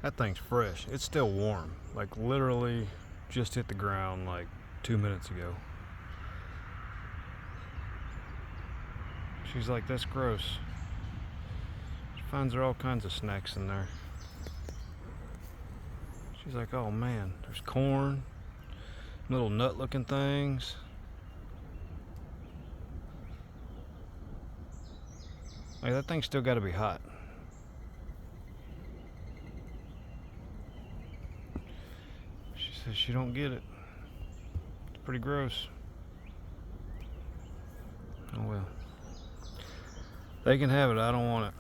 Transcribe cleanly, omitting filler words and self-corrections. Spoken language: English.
That thing's fresh. It's still warm. Like literally just hit the ground like 2 minutes ago. She's like, that's gross. She finds her all kinds of snacks in there. She's like, oh man, there's corn, little nut looking things. Like, that thing's still got to be hot. She says she don't get it. It's pretty gross. Oh well. They can have it. I don't want it.